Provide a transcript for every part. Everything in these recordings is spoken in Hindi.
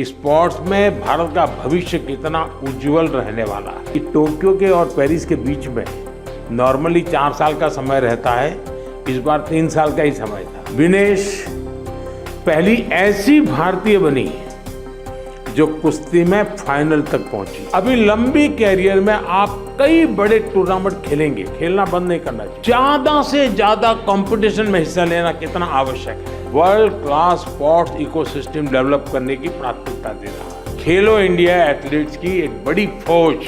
कि स्पोर्ट्स में भारत का भविष्य कितना उज्जवल रहने वाला है। कि टोक्यो के और पेरिस के बीच में नॉर्मली 4 साल का समय रहता है, इस बार 3 साल का ही समय था। विनेश पहली ऐसी भारतीय बनी जो कुश्ती में फाइनल तक पहुंची। अभी लंबी कैरियर में आप कई बड़े टूर्नामेंट खेलेंगे, खेलना बंद नहीं करना चाहिए। ज्यादा से ज्यादा कंपटीशन में हिस्सा लेना कितना आवश्यक है। World class sports ecosystem develop करने की प्राथमिकता दे रहा है। खेलो इंडिया एथलीट्स की एक बड़ी फौज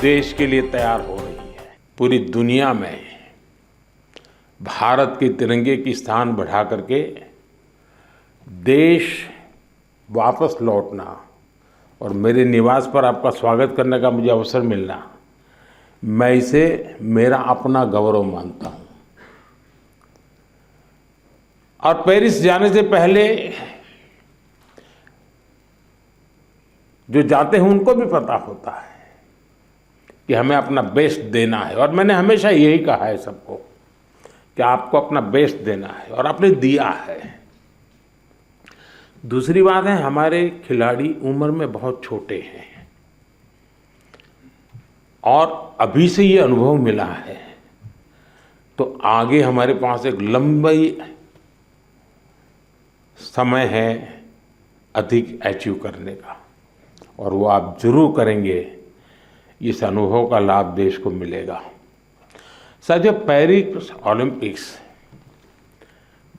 देश के लिए तैयार हो रही है। पूरी दुनिया में भारत के तिरंगे की स्थान बढ़ा करके देश वापस लौटना और मेरे निवास पर आपका स्वागत करने का मुझे अवसर मिलना, मैं इसे मेरा अपना गौरव मानता हूं। और पेरिस जाने से पहले जो जाते हैं उनको भी पता होता है कि हमें अपना बेस्ट देना है, और मैंने हमेशा यही कहा है सबको कि आपको अपना बेस्ट देना है, और आपने दिया है। दूसरी बात है, हमारे खिलाड़ी उम्र में बहुत छोटे हैं और अभी से ये अनुभव मिला है, तो आगे हमारे पास एक लंबी समय है अधिक अचीव करने का, और वो आप जरूर करेंगे। इस अनुभव का लाभ देश को मिलेगा। साथियों, पेरिस ओलंपिक्स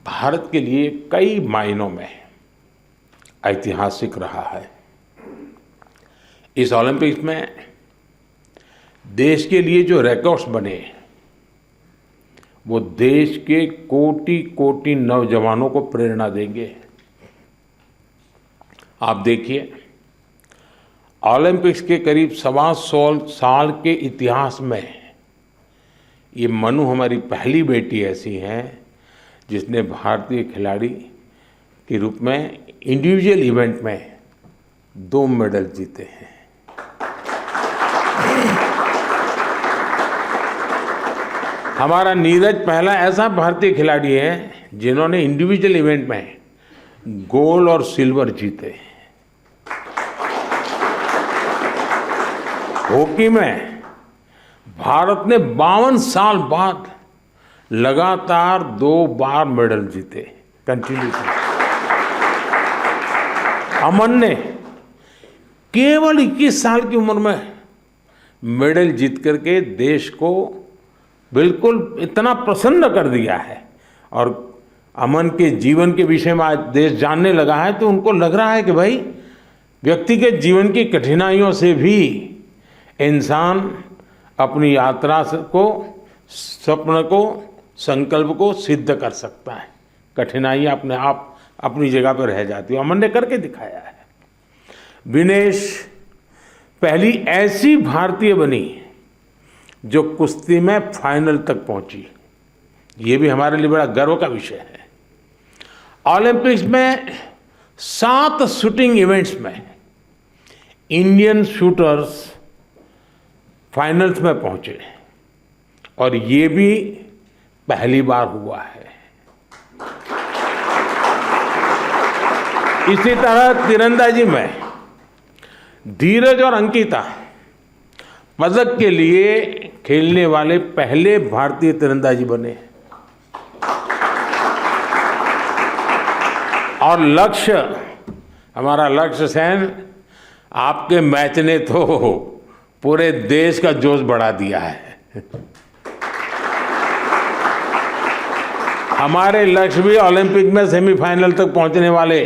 भारत के लिए कई मायनों में ऐतिहासिक रहा है। इस ओलंपिक्स में देश के लिए जो रिकॉर्ड्स बने वो देश के कोटि कोटि नौजवानों को प्रेरणा देंगे। आप देखिए, ओलंपिक्स के करीब 125 साल के इतिहास में ये मनु हमारी पहली बेटी ऐसी है जिसने भारतीय खिलाड़ी के रूप में इंडिविजुअल इवेंट में 2 मेडल जीते हैं। हमारा नीरज पहला ऐसा भारतीय खिलाड़ी है जिन्होंने इंडिविजुअल इवेंट में गोल्ड और सिल्वर जीते। हॉकी में भारत ने 52 साल बाद लगातार 2 बार मेडल जीते कंटिन्यूसली। अमन ने केवल 21 साल की उम्र में मेडल जीत करके देश को बिल्कुल इतना प्रसन्न कर दिया है, और अमन के जीवन के विषय में आज देश जानने लगा है, तो उनको लग रहा है कि भाई व्यक्ति के जीवन की कठिनाइयों से भी इंसान अपनी यात्रा को, स्वप्न को, संकल्प को सिद्ध कर सकता है। कठिनाइयां अपने आप अपनी जगह पर रह जाती है। अमन ने करके दिखाया है। विनेश पहली ऐसी भारतीय बनी जो कुश्ती में फाइनल तक पहुंची। ये भी हमारे लिए बड़ा गर्व का विषय है। ओलंपिक्स में 7 शूटिंग इवेंट्स में इंडियन शूटर्स फाइनल्स में पहुंचे, और ये भी पहली बार हुआ है। इसी तरह तीरंदाजी में धीरज और अंकिता पदक के लिए खेलने वाले पहले भारतीय तीरंदाजी बने। और लक्ष्य, हमारा लक्ष्य सेन, आपके मैच ने तो पूरे देश का जोश बढ़ा दिया है। हमारे लक्ष्य भी ओलंपिक में सेमीफाइनल तक पहुंचने वाले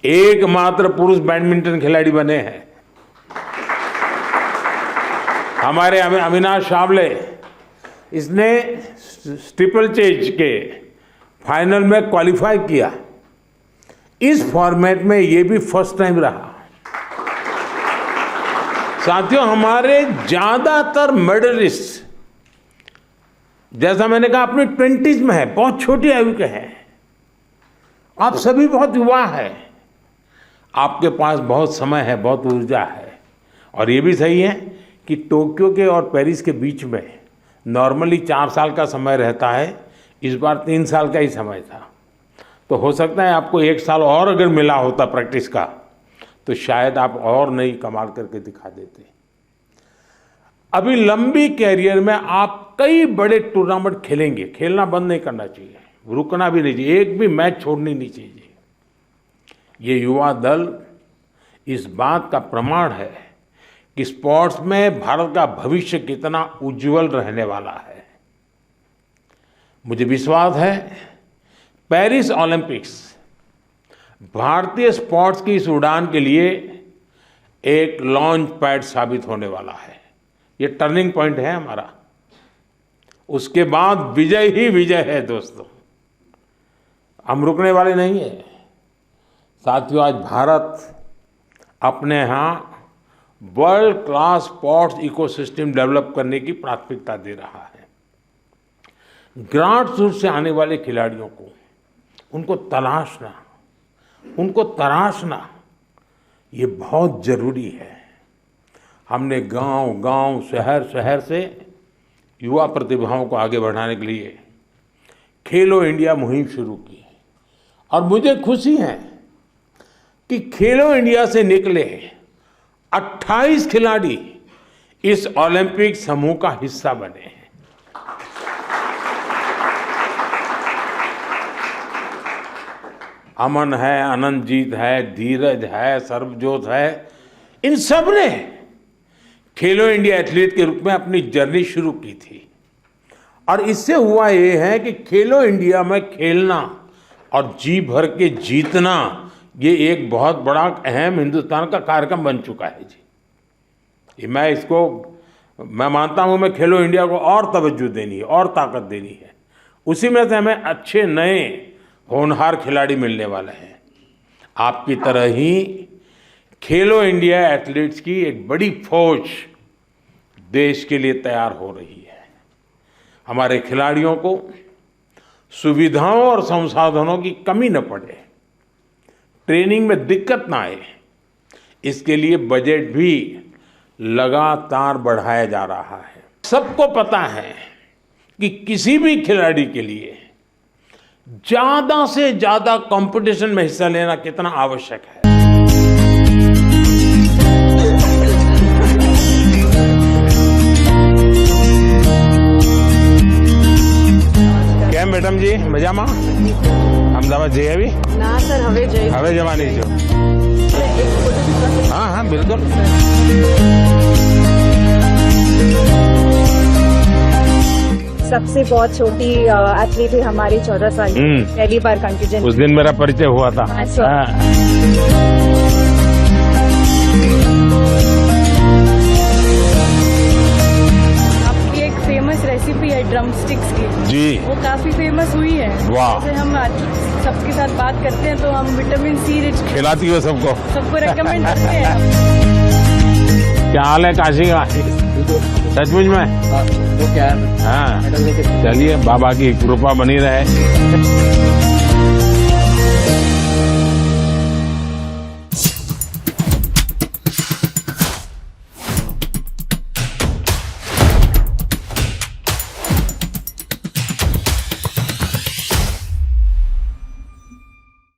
एकमात्र पुरुष बैडमिंटन खिलाड़ी बने हैं। हमारे अविनाश सावले, इसने स्टीपल चेज के फाइनल में क्वालिफाई किया। इस फॉर्मेट में ये भी फर्स्ट टाइम रहा। साथियों, हमारे ज्यादातर मेडलिस्ट, जैसा मैंने कहा, अपनी 20s में है, बहुत छोटी आयु के हैं। आप सभी बहुत युवा हैं, आपके पास बहुत समय है, बहुत ऊर्जा है। और ये भी सही है कि टोक्यो के और पेरिस के बीच में नॉर्मली 4 साल का समय रहता है, इस बार 3 साल का ही समय था। तो हो सकता है आपको 1 साल और अगर मिला होता प्रैक्टिस का तो शायद आप और नई कमाल करके दिखा देते। अभी लंबी कैरियर में आप कई बड़े टूर्नामेंट खेलेंगे, खेलना बंद नहीं करना चाहिए, रुकना भी नहीं चाहिए, एक भी मैच छोड़नी नहीं चाहिए। ये युवा दल इस बात का प्रमाण है कि स्पोर्ट्स में भारत का भविष्य कितना उज्जवल रहने वाला है। मुझे विश्वास है पेरिस ओलंपिक्स भारतीय स्पोर्ट्स की इस उड़ान के लिए एक लॉन्च पैड साबित होने वाला है। ये टर्निंग पॉइंट है हमारा। उसके बाद विजय ही विजय है दोस्तों, हम रुकने वाले नहीं है। साथियों, आज भारत अपने यहाँ world class sports ecosystem develop करने की प्राथमिकता दे रहा है। ग्रासरूट से आने वाले खिलाड़ियों को उनको तराशना ये बहुत ज़रूरी है। हमने गांव-गांव, शहर-शहर से युवा प्रतिभाओं को आगे बढ़ाने के लिए खेलो इंडिया मुहिम शुरू की और मुझे खुशी है कि खेलो इंडिया से निकले 28 खिलाड़ी इस ओलंपिक समूह का हिस्सा बने हैं। अमन है, अनंतजीत है, धीरज है, सर्वजोत है, इन सब ने खेलो इंडिया एथलीट के रूप में अपनी जर्नी शुरू की थी। और इससे हुआ ये है कि खेलो इंडिया में खेलना और जी भर के जीतना ये एक बहुत बड़ा अहम हिंदुस्तान का कार्यक्रम बन चुका है जी। मैं मानता हूँ मैं खेलो इंडिया को और तवज्जो देनी है और ताकत देनी है। उसी में से हमें अच्छे नए होनहार खिलाड़ी मिलने वाले हैं। आपकी तरह ही खेलो इंडिया एथलीट्स की एक बड़ी फौज देश के लिए तैयार हो रही है। हमारे खिलाड़ियों को सुविधाओं और संसाधनों की कमी न पड़े, ट्रेनिंग में दिक्कत ना आए, इसके लिए बजट भी लगातार बढ़ाया जा रहा है। सबको पता है कि किसी भी खिलाड़ी के लिए ज्यादा से ज्यादा कंपटीशन में हिस्सा लेना कितना आवश्यक है। કેમ મેડમ જી મજામાં? અમદાવાદ જઈ આવી? ના સર, હવે જવાની છો? हाँ हाँ बिल्कुल। सबसे बहुत छोटी एथलीट है हमारी, 14 साल की, पहली बार कंटीजेंट। उस दिन मेरा परिचय हुआ था। आपकी एक फेमस रेसिपी है ड्रम स्टिक्स की जी, वो काफी फेमस हुई है। वाह। जैसे हम आज सबके साथ बात करते हैं तो हम विटामिन सी रिच खिलाती हो सबको रेकमेंड करते हैं। क्या हाल है काशी का? सचमुच में? वो क्या है? हाँ, चलिए बाबा की कृपा बनी रहे।